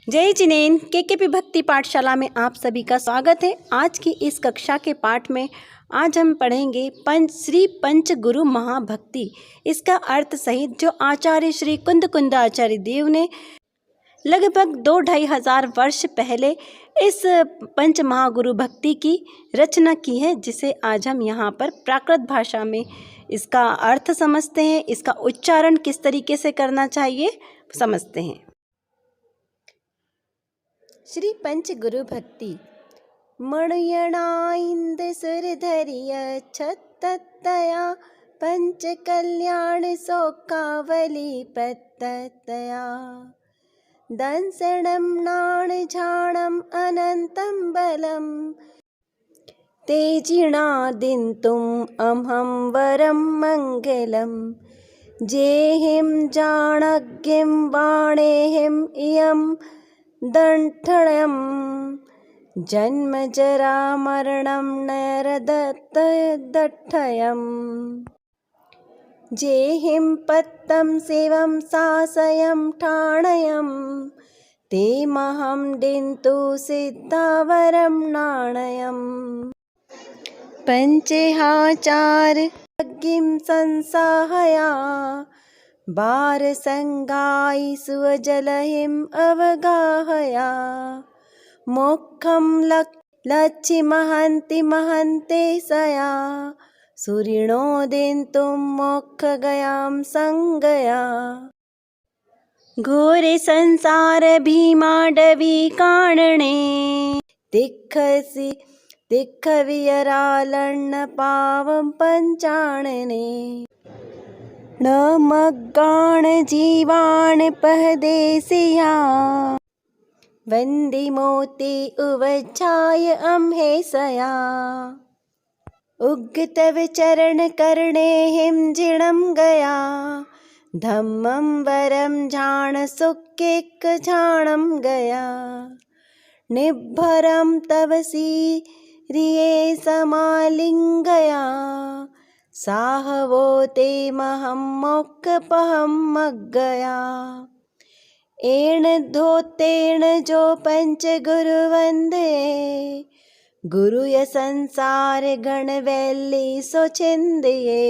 जय जिनेन केकेपी भक्ति पाठशाला में आप सभी का स्वागत है। आज की इस कक्षा के पाठ में आज हम पढ़ेंगे श्री पंच गुरु महाभक्ति, इसका अर्थ सहित जो आचार्य श्री कुंद कुंद आचार्य देव ने लगभग 2-2.5 हजार वर्ष पहले इस पंच महागुरु भक्ति की रचना की है, जिसे आज हम यहाँ पर प्राकृत भाषा में इसका अर्थ समझते हैं, इसका उच्चारण किस तरीके से करना चाहिए समझते हैं। श्री पंच गुरु भक्ति। मणुयणाइंद सुर धरिय छत्तया पंच कल्याण सौकावली पत्तया दंसणं नाण झाणं अनंतं बलम् तेजिणादिन्तुम् अहं वरं मङ्गलम् जेहिं जाणज्ञं वाणेहिं इयं दण्ठणं जन्म जरा मरणं नरदत्तदट्ठयम् जेहिं पत्तं शिवं सासयं ठाणयं तेमहं दिन्तु सिद्धावरं नाणयम् पंचहाचार यज्ञं संसाहया बारसंगाई सुजलहिं अवगाहया मोक्षं लक्ष्यमहन्ति महन्ते सया सूरिणो दिन्तुं मोक्षगयां संगया घोरे संसार भीमाडवी कानने तिक्खवियरालन्न पावं पंचाणने न मग्गाण जीवाण पहदेसिया वंदे मोती उवच्छाय अम्हेसया उग्तव चरण करणे हिम जिणं गया धम्मं वरं झाण सुखेक झाणं गया निभरं तव सीरिये समालिंगया साहवो ते महं मोक्षपहं मग्गया एण धोतेण जो पंच गुरु वंदे गुरुय संसार गण वैली सो छिंदिये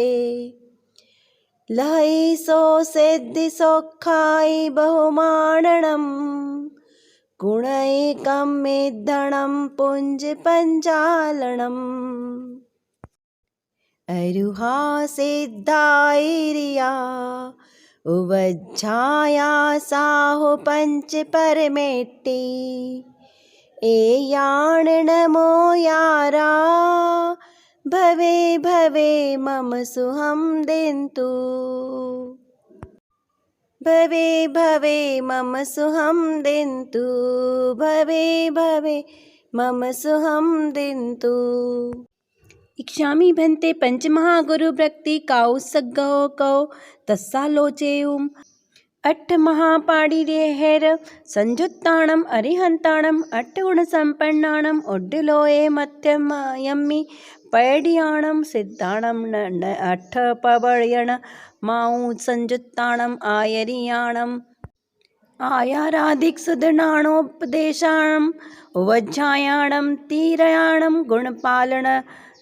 लहई सो सिद्धि सौखाई बहुमानणम् गुणैकं मेद्धणं पुंज पंजालनम् अरुहा सिद्धाइरिया उवज्झाया साहु पंच परमेट्टी एयाण नमो यारा भवे भवे मम सुहं दिन्तु भवे भवे मम सुहं दिन्तु भवे भवे मम सुहं दिन्तु। इक्षामि भन्ते पंचमहागुरु भक्ति काउ सग्गो कौ तस्सालोचेयुम अट्ठ महापाणिरेहैर संयुत्ताणम अरिहंताणम अट्ठगुण संपन्नाणम उड्डलोये मध्यम यम्मि पैडियाणम सिद्धाणम अट्ठ पवर्यण माऊ संयुत्ताणम आयरियाणम आयाराधिक सुदनाणोपदेशाणम उवज्झायाणम तीरयाणम गुणपालन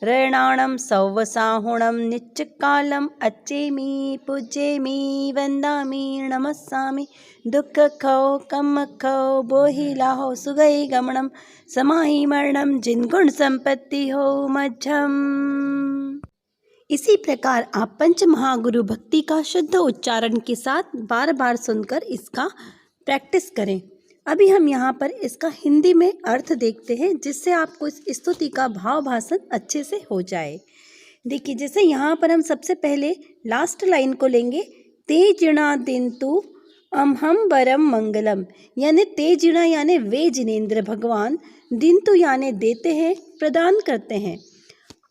रैणाणं सौवसाहुणं नित्यकालम् अच्छेमि पूज्येमि वन्दामि नमस्सामि दुःखखौ कम्मखौ बोहिलाहो सुगै गमनं समाहि मरणं जिनगुण संपत्ति हो मध्यम। इसी प्रकार आप पंच महागुरु भक्ति का शुद्ध उच्चारण के साथ बार बार सुनकर इसका प्रैक्टिस करें। अभी हम यहाँ पर इसका हिंदी में अर्थ देखते हैं, जिससे आपको इस स्तुति का भाव भाषण अच्छे से हो जाए। देखिए, जैसे यहाँ पर हम सबसे पहले लास्ट लाइन को लेंगे, तेजिणा दिन्तु अहं वरं मंगलम, यानी तेजिणा यानी वे जिनेंद्र भगवान, दिन्तु यानी देते हैं, प्रदान करते हैं,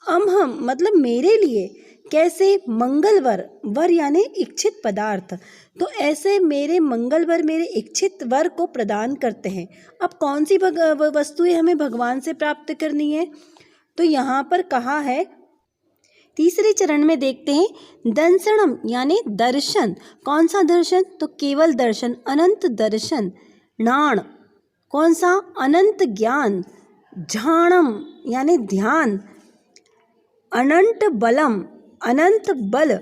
अहं मतलब मेरे लिए, कैसे मंगलवर, वर यानी इच्छित पदार्थ, तो ऐसे मेरे मंगलवर मेरे इच्छित वर को प्रदान करते हैं। अब कौन सी वस्तुएं हमें भगवान से प्राप्त करनी है, तो यहाँ पर कहा है तीसरे चरण में देखते हैं दंसनम यानी दर्शन। कौन सा दर्शन? तो केवल दर्शन, अनंत दर्शन। नाण कौन सा? अनंत ज्ञान, झाणम यानी ध्यान, अनंत बलम, अनंत बल।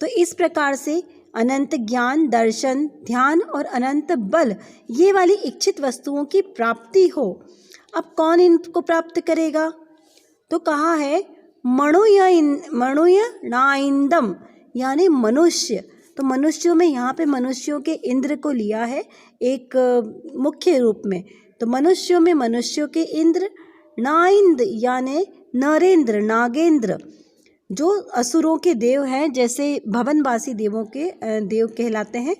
तो इस प्रकार से अनंत ज्ञान, दर्शन, ध्यान और अनंत बल, ये वाली इच्छित वस्तुओं की प्राप्ति हो। अब कौन इनको प्राप्त करेगा? तो कहा है मणुय नाइंदम यानी मनुष्य। तो मनुष्यों में यहाँ पे मनुष्यों के इंद्र को लिया है एक मुख्य रूप में। तो मनुष्यों में मनुष्यों के इंद्र, नाइंद यानी नरेंद्र, नागेंद्र, जो असुरों के देव हैं, जैसे भवनवासी देवों के देव कहलाते हैं।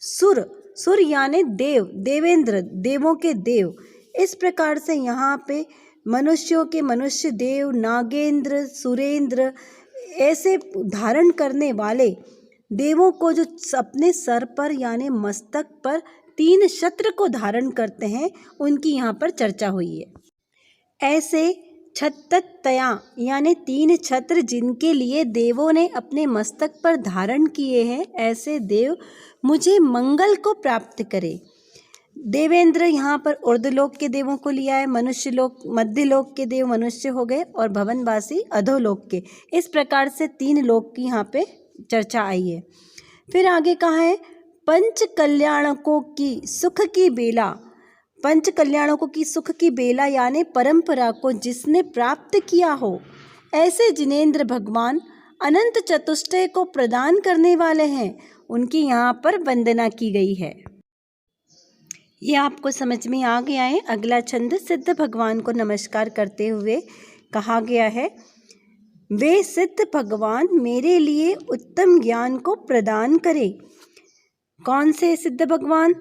सुर यानी देव, देवेंद्र, देवों के देव। इस प्रकार से यहाँ पे मनुष्यों के मनुष्य देव, नागेंद्र, सुरेंद्र, ऐसे धारण करने वाले देवों को जो अपने सर पर यानी मस्तक पर 3 छत्र को धारण करते हैं, उनकी यहाँ पर चर्चा हुई है। ऐसे छत्ततया यानी 3 छत्र जिनके लिए देवों ने अपने मस्तक पर धारण किए हैं, ऐसे देव मुझे मंगल को प्राप्त करे। देवेंद्र यहाँ पर ऊर्ध्वलोक के देवों को लिया है, मनुष्य लोक, मध्य लोक के देव मनुष्य हो गए और भवनवासी अधोलोक के। इस प्रकार से 3 लोक की यहाँ पे चर्चा आई है। फिर आगे कहा है पंच कल्याणकों की सुख की बेला, पंच कल्याणकों की सुख की बेला यानी परंपरा को जिसने प्राप्त किया हो, ऐसे जिनेंद्र भगवान अनंत चतुष्टय को प्रदान करने वाले हैं, उनकी यहाँ पर वंदना की गई है। ये आपको समझ में आ गया है। अगला छंद सिद्ध भगवान को नमस्कार करते हुए कहा गया है, वे सिद्ध भगवान मेरे लिए उत्तम ज्ञान को प्रदान करें। कौन से सिद्ध भगवान?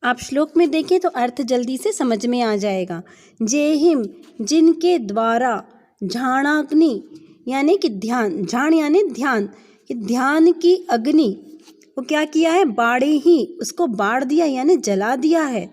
आप श्लोक में देखें तो अर्थ जल्दी से समझ में आ जाएगा। जेहिम जिनके द्वारा झाणाग्नि यानी कि ध्यान, झाण यानी ध्यान, कि ध्यान की अग्नि वो क्या किया है? बाड़े ही, उसको बाढ़ दिया यानी जला दिया है।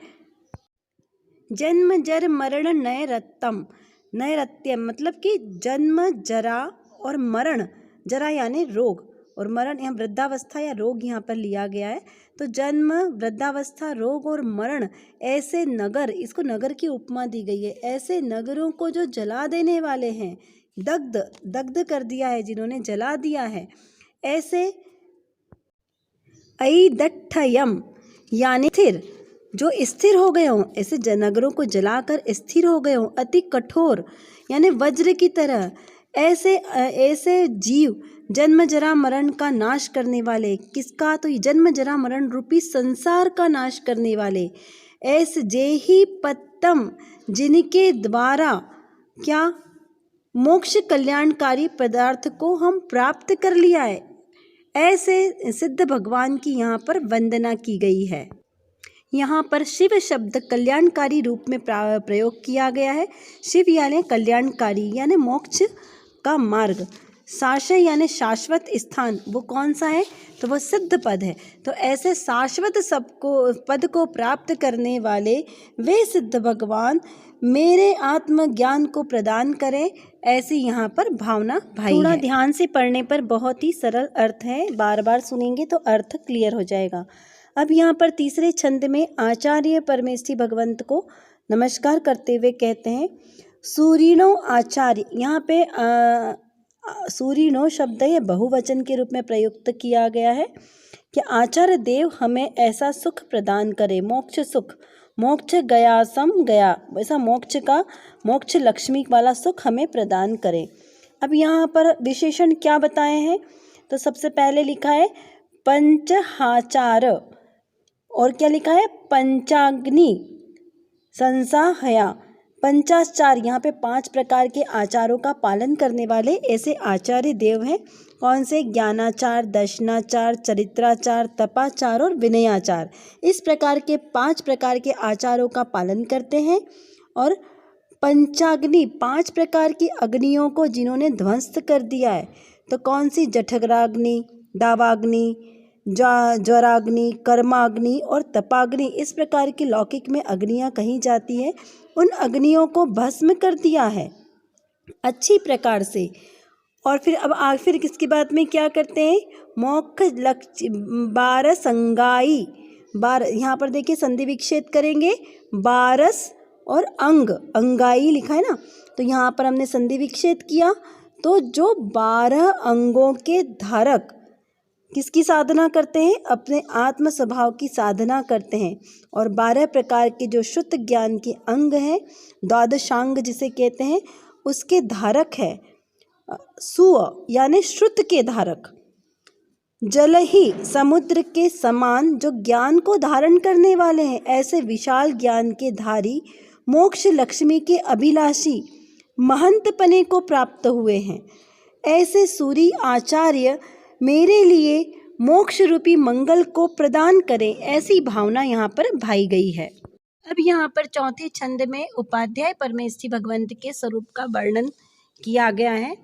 जन्म जर मरण नैरत्यम, नैरत्यम मतलब कि जन्म, जरा और मरण, जरा यानी रोग और मरण यहाँ वृद्धावस्था या रोग यहाँ पर लिया गया है। तो जन्म, वृद्धावस्था, रोग और मरण, ऐसे नगर, इसको नगर की उपमा दी गई है, ऐसे नगरों को जो जला देने वाले हैं, दग्ध कर दिया है, जिन्होंने जला दिया है, ऐसे ऐदठयम यानी स्थिर, जो स्थिर हो गए हों, ऐसे नगरों को जलाकर स्थिर हो गए हों, अति कठोर यानी वज्र की तरह, ऐसे जीव जन्म जरा मरण का नाश करने वाले, किसका? तो जन्म जरा मरण रूपी संसार का नाश करने वाले, ऐसे जेहि पत्तम जिनके द्वारा क्या? मोक्ष कल्याणकारी पदार्थ को हम प्राप्त कर लिया है, ऐसे सिद्ध भगवान की यहाँ पर वंदना की गई है। यहाँ पर शिव शब्द कल्याणकारी रूप में प्रयोग किया गया है। शिव यानी कल्याणकारी यानी मोक्ष का मार्ग, शाश्वत यानी शाश्वत स्थान, वो कौन सा है? तो वो सिद्ध पद है। तो ऐसे शाश्वत सबको पद को प्राप्त करने वाले वे सिद्ध भगवान मेरे आत्मज्ञान को प्रदान करें, ऐसी यहाँ पर भावना भाई थोड़ा है। ध्यान से पढ़ने पर बहुत ही सरल अर्थ है, बार बार सुनेंगे तो अर्थ क्लियर हो जाएगा। अब यहाँ पर तीसरे छंद में आचार्य परमेष्ठी भगवंत को नमस्कार करते हुए कहते हैं, सूरिणो आचार्य। यहाँ पे सूरिणो शब्द ये बहुवचन के रूप में प्रयुक्त किया गया है कि आचार्य देव हमें ऐसा सुख प्रदान करे, मोक्ष सुख, मोक्ष गया सम गया, वैसा मोक्ष लक्ष्मी वाला सुख हमें प्रदान करें। अब यहाँ पर विशेषण क्या बताए हैं? तो सबसे पहले लिखा है पंचहाचार, और क्या लिखा है? पंचाग्नि संसाहया, पंचाचार, यहाँ पे 5 प्रकार के आचारों का पालन करने वाले ऐसे आचार्य देव हैं। कौन से? ज्ञानाचार, दर्शनाचार, चरित्राचार, तपाचार और विनयाचार। इस प्रकार के 5 प्रकार के आचारों का पालन करते हैं। और पंचाग्नि, 5 प्रकार की अग्नियों को जिन्होंने ध्वंस कर दिया है, तो कौन सी? जठराग्नि, दावाग्नि, ज्वराग्नि, कर्माग्नि और तपाग्नि, इस प्रकार की लौकिक में अग्नियाँ कही जाती हैं, उन अग्नियों को भस्म कर दिया है अच्छी प्रकार से। और फिर अब फिर किसकी बात में क्या करते हैं? मोक्ष लक्ष्य 12 संगाई, यहाँ पर देखिए संधि विच्छेद करेंगे, बारस और अंगाई लिखा है ना, तो यहाँ पर हमने संधि विच्छेद किया। तो जो 12 अंगों के धारक किसकी साधना करते हैं? अपने आत्म स्वभाव की साधना करते हैं। और 12 प्रकार के जो शुद्ध ज्ञान के अंग हैं, द्वादशांग जिसे कहते हैं, उसके धारक है सुअ यानी श्रुत के धारक। जल ही समुद्र के समान जो ज्ञान को धारण करने वाले हैं, ऐसे विशाल ज्ञान के धारी मोक्ष लक्ष्मी के अभिलाषी महंत पने को प्राप्त हुए हैं। ऐसे सूरी आचार्य मेरे लिए मोक्ष रूपी मंगल को प्रदान करें, ऐसी भावना यहाँ पर भाई गई है। अब यहाँ पर चौथे छंद में उपाध्याय परमेष्ठी भगवंत के स्वरूप का वर्णन किया गया है।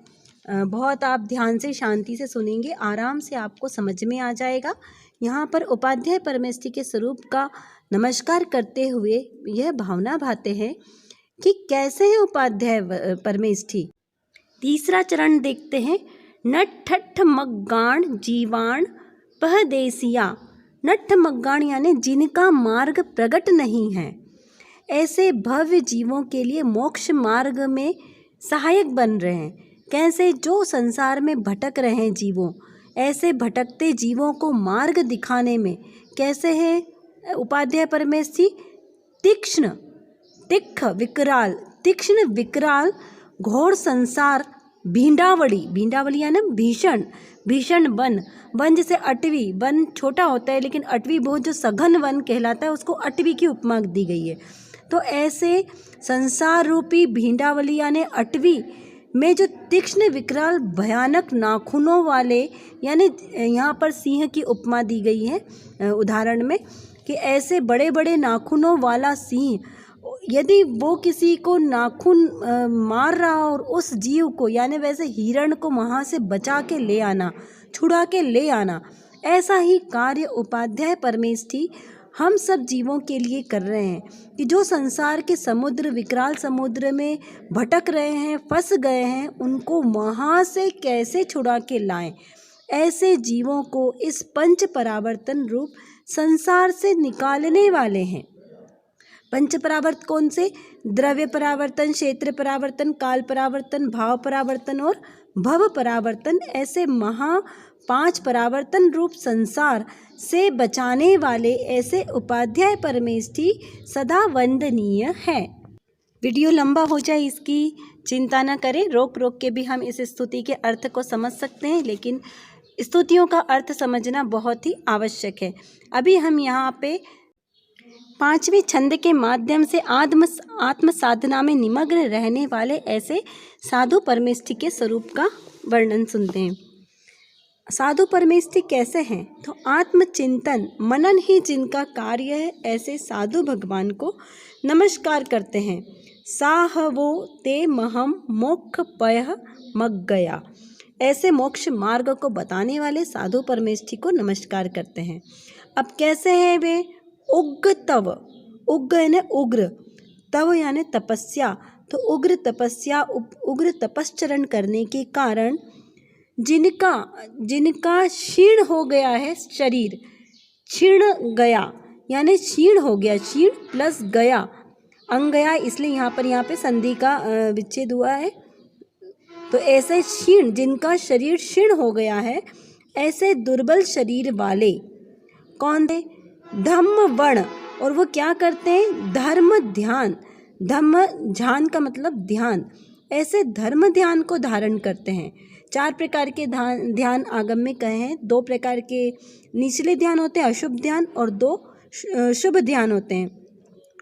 बहुत आप ध्यान से शांति से सुनेंगे, आराम से आपको समझ में आ जाएगा। यहाँ पर उपाध्याय परमेष्ठी के स्वरूप का नमस्कार करते हुए यह भावना भाते हैं कि कैसे है उपाध्याय परमेष्ठी। तीसरा चरण देखते हैं। नट ठठ मग्गाण जीवाण पहदेसिया। नट्ठ मग्गाण यानी जिनका मार्ग प्रकट नहीं है, ऐसे भव्य जीवों के लिए मोक्ष मार्ग में सहायक बन रहे हैं। कैसे? जो संसार में भटक रहे हैं जीवों, ऐसे भटकते जीवों को मार्ग दिखाने में कैसे है उपाध्याय परमेष्ठी? तीक्ष्ण तीक्ष्ण विकराल घोर संसार भींडावली यानी भीषण वन जैसे अटवी, वन छोटा होता है लेकिन अटवी बहुत जो सघन वन कहलाता है, उसको अटवी की उपमा दी गई है। तो ऐसे संसार रूपी भींडावली यानी अटवी में जो तीक्ष्ण विकराल भयानक नाखूनों वाले, यानी यहाँ पर सिंह की उपमा दी गई है उदाहरण में, कि ऐसे बड़े बड़े नाखूनों वाला सिंह यदि वो किसी को नाखून मार रहा और उस जीव को यानी वैसे हिरण को वहाँ से बचा के ले आना, छुड़ा के ले आना, ऐसा ही कार्य उपाध्याय परमेष्ठी हम सब जीवों के लिए कर रहे हैं कि जो संसार के समुद्र, विकराल समुद्र में भटक रहे हैं, फंस गए हैं, उनको वहाँ से कैसे छुड़ा के लाएं। ऐसे जीवों को इस पंच परावर्तन रूप संसार से निकालने वाले हैं। पंच परावर्त कौन से? द्रव्य परावर्तन, क्षेत्र परावर्तन, काल परावर्तन, भाव परावर्तन और भव परावर्तन। ऐसे 5 परावर्तन रूप संसार से बचाने वाले ऐसे उपाध्याय परमेष्ठी सदा वंदनीय है। वीडियो लंबा हो जाए इसकी चिंता न करें, रोक के भी हम इस स्तुति के अर्थ को समझ सकते हैं, लेकिन स्तुतियों का अर्थ समझना बहुत ही आवश्यक है। अभी हम यहाँ पे 5वें छंद के माध्यम से आत्म साधना में निमग्न रहने वाले ऐसे साधु परमेष्ठी के स्वरूप का वर्णन सुनते हैं। साधु परमेष्ठी कैसे हैं? तो आत्मचिंतन मनन ही जिनका कार्य है, ऐसे साधु भगवान को नमस्कार करते हैं। साहवो ते महम मोक्ष पयः मग्गया। ऐसे मोक्ष मार्ग को बताने वाले साधु परमेष्ठी को नमस्कार करते हैं। अब कैसे हैं वे? उग्र तव, उग्र यानी उग्र, तव यानी तपस्या। तो उग्र तपस्या, उग्र तपश्चरण करने के कारण जिनका क्षीण हो गया है शरीर, क्षीण गया यानी क्षीण हो गया, क्षीण प्लस गया, अंग गया, इसलिए यहाँ पे संधि का विच्छेद हुआ है। तो ऐसे क्षीण, जिनका शरीर क्षीण हो गया है, ऐसे दुर्बल शरीर वाले कौन थे? धम्म वर्ण। और वो क्या करते हैं? धर्म ध्यान। धम्म ध्यान का मतलब ध्यान। ऐसे धर्म ध्यान को धारण करते हैं। 4 प्रकार के ध्यान आगम में कहे हैं। 2 प्रकार के निचले ध्यान होते हैं, अशुभ ध्यान, और 2 शुभ ध्यान होते हैं।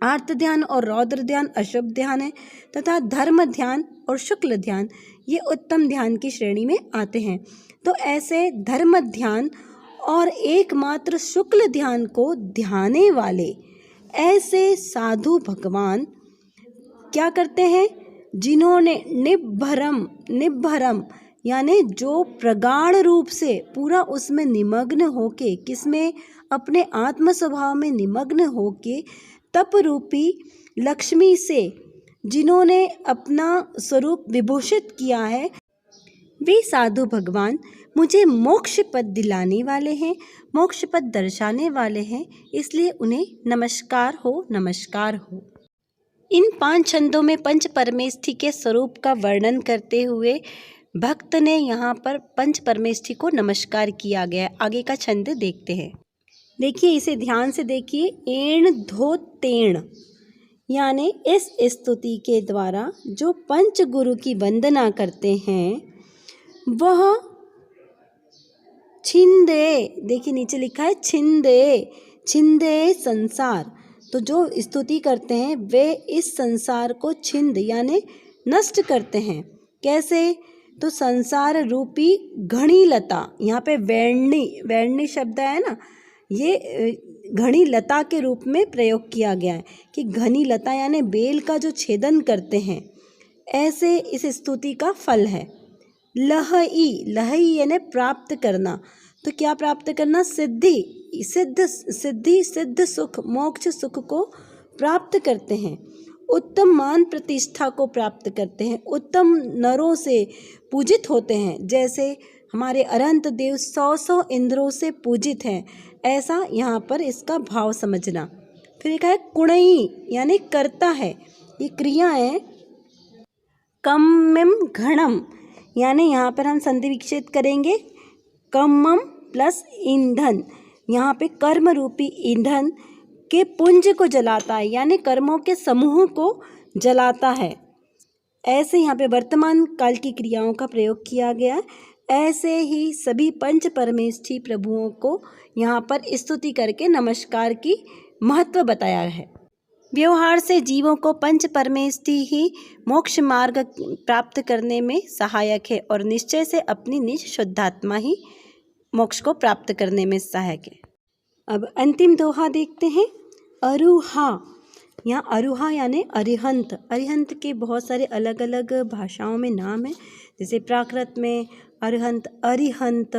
आर्त ध्यान और रौद्र ध्यान अशुभ ध्यान है, तथा धर्म ध्यान और शुक्ल ध्यान ये उत्तम ध्यान की श्रेणी में आते हैं। तो ऐसे धर्म ध्यान और एकमात्र शुक्ल ध्यान को ध्याने वाले ऐसे साधु भगवान क्या करते हैं? जिन्होंने निभरम यानी जो प्रगाढ़ रूप से पूरा उसमें निमग्न होके, किसमें? अपने आत्म स्वभाव में निमग्न होके तप रूपी लक्ष्मी से जिन्होंने अपना स्वरूप विभूषित किया है, वे साधु भगवान मुझे मोक्ष पद दिलाने वाले हैं, मोक्ष पद दर्शाने वाले हैं, इसलिए उन्हें नमस्कार हो, नमस्कार हो। इन 5 छंदों में पंच परमेष्ठी के स्वरूप का वर्णन करते हुए भक्त ने यहाँ पर पंच परमेष्ठी को नमस्कार किया गया। आगे का छंद देखते हैं। देखिए, इसे ध्यान से देखिए। एण धो तेण, यानी इस स्तुति के द्वारा जो पंच गुरु की वंदना करते हैं वह छिंदे, देखिए नीचे लिखा है छिंदे, छिंदे संसार। तो जो स्तुति करते हैं वे इस संसार को छिंद यानी नष्ट करते हैं। कैसे? तो संसार रूपी घनी लता, यहाँ पे वैरणी शब्द है ना, ये घनी लता के रूप में प्रयोग किया गया है कि घनी लता यानी बेल का जो छेदन करते हैं, ऐसे इस स्तुति का फल है। लहई, लहई यानी प्राप्त करना। तो क्या प्राप्त करना? सिद्धि, सिद्ध सुख, मोक्ष सुख को प्राप्त करते हैं। उत्तम मान प्रतिष्ठा को प्राप्त करते हैं, उत्तम नरों से पूजित होते हैं। जैसे हमारे अरहंत देव 100 इंद्रों से पूजित हैं, ऐसा यहाँ पर इसका भाव समझना। फिर एक है कुणई, यानी करता है, ये क्रिया है। कम्मम घणम, यानी यहाँ पर हम संधि विच्छेद करेंगे। कम्मम प्लस ईंधन, यहाँ पे कर्म रूपी ईंधन के पुंज को जलाता है, यानी कर्मों के समूह को जलाता है। ऐसे यहाँ पे वर्तमान काल की क्रियाओं का प्रयोग किया गया। ऐसे ही सभी पंच परमेष्ठी प्रभुओं को यहाँ पर स्तुति करके नमस्कार की महत्व बताया है। व्यवहार से जीवों को पंच परमेष्ठी ही मोक्ष मार्ग प्राप्त करने में सहायक है और निश्चय से अपनी निज शुद्धात्मा ही मोक्ष को प्राप्त करने में सहायक है। अब अंतिम दोहा देखते हैं। अरुहा, यहाँ अरुहा यानी अरिहंत। अरिहंत के बहुत सारे अलग अलग भाषाओं में नाम है, जैसे प्राकृत में अरिहंत, अरिहंत,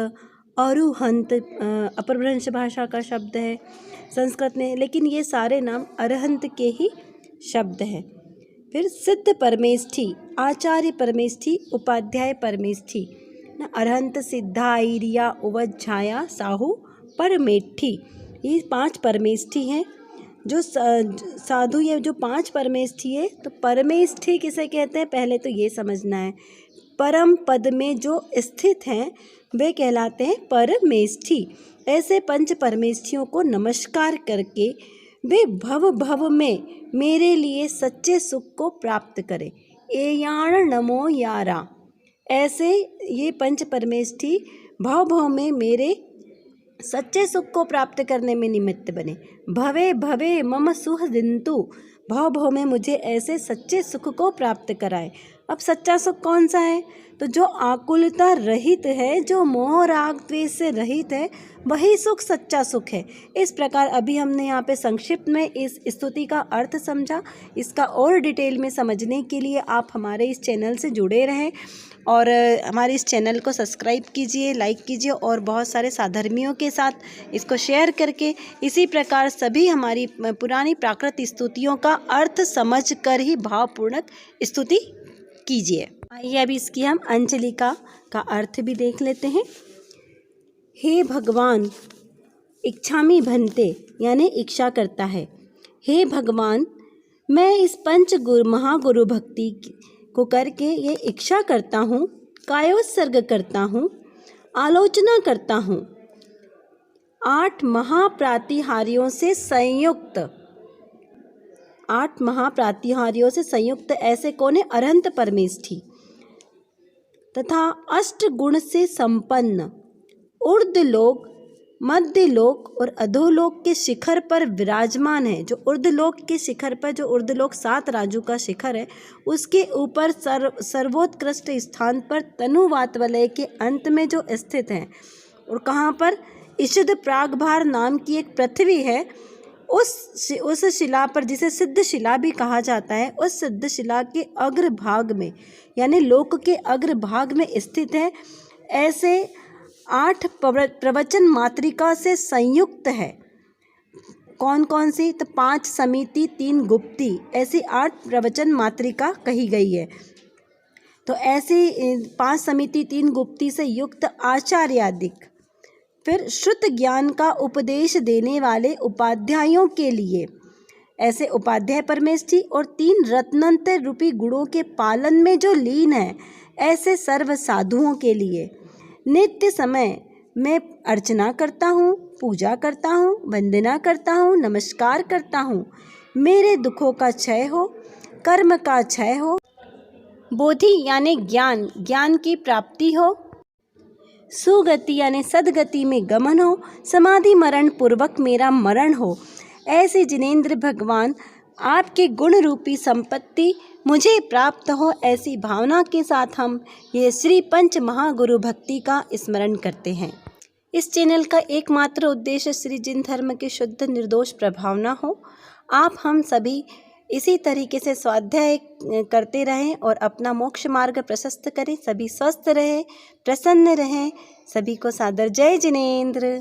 अरुहंत अपभ्रंश भाषा का शब्द है संस्कृत में, लेकिन ये सारे नाम अरहंत के ही शब्द हैं। फिर सिद्ध परमेष्ठी, आचार्य परमेष्ठी, उपाध्याय परमेष्ठी, अरहंत, सिद्धाईरिया, उवज्झाया, साहू, परमेष्ठी, ये 5 परमेष्ठी हैं। जो साधु, ये जो 5 परमेष्ठी है, तो परमेष्ठी किसे कहते हैं पहले तो ये समझना है। परम पद में जो स्थित हैं वे कहलाते हैं परमेष्ठी। ऐसे पंच परमेष्ठियों को नमस्कार करके वे भव भव में मेरे लिए सच्चे सुख को प्राप्त करें। एयाण नमो यारा, ऐसे ये पंच परमेष्ठी भव भव में मेरे सच्चे सुख को प्राप्त करने में निमित्त बने। भवे भवे मम सुख दिंतु, भव भव में मुझे ऐसे सच्चे सुख को प्राप्त कराए। अब सच्चा सुख कौन सा है? तो जो आकुलता रहित है, जो मोह राग द्वेष से रहित है, वही सुख सच्चा सुख है। इस प्रकार अभी हमने यहाँ पे संक्षिप्त में इस स्तुति का अर्थ समझा। इसका और डिटेल में समझने के लिए आप हमारे इस चैनल से जुड़े रहें और हमारे इस चैनल को सब्सक्राइब कीजिए, लाइक कीजिए और बहुत सारे साधर्मियों के साथ इसको शेयर करके इसी प्रकार सभी हमारी पुरानी प्राकृत स्तुतियों का अर्थ समझ कर ही भावपूर्वक स्तुति कीजिए। आइए अभी इसकी हम अंजलिका का अर्थ भी देख लेते हैं। हे भगवान, इच्छामि भन्ते यानी इच्छा करता है। हे भगवान, मैं इस पंच महागुरु भक्ति को करके ये इच्छा करता हूँ, कायोत्सर्ग करता हूँ, आलोचना करता हूँ। 8 महाप्रातिहार्यों से संयुक्त, 8 महाप्रातिहार्यों से संयुक्त ऐसे कौन है? अरहंत परमेष्ठी। तथा 8 गुण से संपन्न ऊर्ध्वलोक, मध्यलोक और अधोलोक के शिखर पर विराजमान है। जो ऊर्ध्वलोक के शिखर पर, जो ऊर्ध्वलोक 7 राजू का शिखर है, उसके ऊपर सर्वोत्कृष्ट स्थान पर तनुवात वलय के अंत में जो स्थित है, और कहाँ पर? ईषद प्रागभार नाम की एक पृथ्वी है, उस शिला पर, जिसे सिद्ध शिला भी कहा जाता है, उस सिद्ध शिला के अग्रभाग में यानी लोक के अग्रभाग में स्थित है। ऐसे 8 प्रवचन मातृका से संयुक्त है। कौन कौन सी? तो 5 समिति, 3 गुप्ती, ऐसी 8 प्रवचन मातृका कही गई है। तो ऐसी 5 समिति 3 गुप्ती से युक्त आचार्यादिक। फिर श्रुत ज्ञान का उपदेश देने वाले उपाध्यायों के लिए ऐसे उपाध्याय परमेष्ठी और 3 रत्नंतर रूपी गुणों के पालन में जो लीन है ऐसे सर्व साधुओं के लिए नित्य समय मैं अर्चना करता हूँ, पूजा करता हूँ, वंदना करता हूँ, नमस्कार करता हूँ। मेरे दुखों का क्षय हो, कर्म का क्षय हो, बोधि यानी ज्ञान, ज्ञान की प्राप्ति हो, सुगति यानी सदगति में गमन हो, समाधि मरण पूर्वक मेरा मरण हो। ऐसे जिनेंद्र भगवान आपके गुण रूपी संपत्ति मुझे प्राप्त हो, ऐसी भावना के साथ हम ये श्री पंच महागुरु भक्ति का स्मरण करते हैं। इस चैनल का एकमात्र उद्देश्य श्री जिन धर्म की शुद्ध निर्दोष प्रभावना हो। आप हम सभी इसी तरीके से स्वाध्याय करते रहें और अपना मोक्ष मार्ग प्रशस्त करें। सभी स्वस्थ रहें, प्रसन्न रहें। सभी को सादर जय जिनेंद्र।